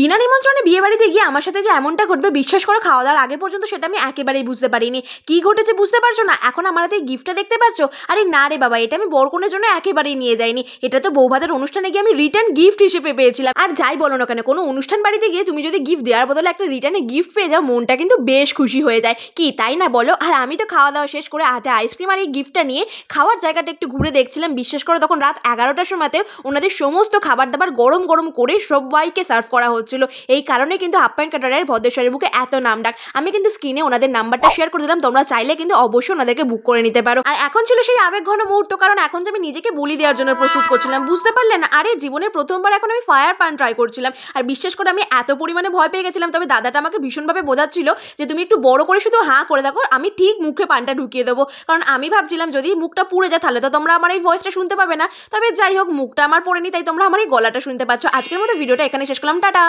বিনা নিমন্ত্রণে বিয়ে বাড়িতে গিয়ে আমার সাথে যে এমনটা ঘটবে বিশ্বাস করে খাওয়া দাওয়ার আগে পর্যন্ত সেটা আমি একেবারেই বুঝতে পারিনি। কি ঘটেছে বুঝতে পারছো না? এখন আমার হাতে গিফটটা দেখতে পাচ্ছ? আরে না রে বাবা, এটা আমি বরকনের জন্য একেবারেই নিয়ে যাইনি। এটা তো বৌভাতের অনুষ্ঠানে গিয়ে আমি রিটার্ন গিফট হিসেবে পেয়েছিলাম। আর যাই বলো না কেন, কোনো অনুষ্ঠান বাড়িতে গিয়ে তুমি যদি গিফট দেওয়ার বদলে একটা রিটার্নে গিফট পেয়ে যাও, মনটা কিন্তু বেশ খুশি হয়ে যায়, কি তাই না বলো? আর আমি তো খাওয়া দাওয়া শেষ করে হাতে আইসক্রিম আর এই গিফটটা নিয়ে খাওয়ার জায়গাটা একটু ঘুরে দেখছিলাম। বিশ্বাস করো তখন রাত 11টার সময়তে ওনাদের সমস্ত খাবার দাবার গরম গরম করে সবাইকে সার্ভ করা হচ্ছিল। এই কারণে কিন্তু আপ্যায়ন ক্যাটারারের ভদ্রেশ্বরের বুকে এত নাম ডাক। আমি কিন্তু স্ক্রিনে ওনাদের নাম্বারটা শেয়ার করে দিলাম, তোমরা চাইলে কিন্তু অবশ্যই ওনাদেরকে বুক করে নিতে পারো। আর এখন ছিল সেই আবেগঘন মুহূর্ত, কারণ এখন যে আমি নিজেকে বলি দেওয়ার জন্য প্রস্তুত করছিলাম, বুঝতে পারলে না? আরে জীবনের প্রথমবার এখন আমি ফায়ার পান ট্রাই করছিলাম। আর বিশ্বাস করে আমি এত পরিমাণে ভয় পেয়ে গেছিলাম, তবে দাদাটা আমাকে ভীষণভাবে বোঝাচ্ছিল যে তুমি একটু বড় করে শুধু হাঁ করে দেখো, আমি ঠিক মুখে পানটা ঢুকিয়ে দেবো। কারণ আমি ভাবছিলাম যদি মুখটা পুড়ে যায় তাহলে তো তোমরা আমার এই ভয়েসটা শুনতে পাবে না। তবে যাই হোক, মুখটা আমার পড়েনি, তাই তোমরা আমার এই গলাটা শুনতে পাচ্ছ। আজকের মতো ভিডিওটা এখানে শেষ করলাম, টাটা।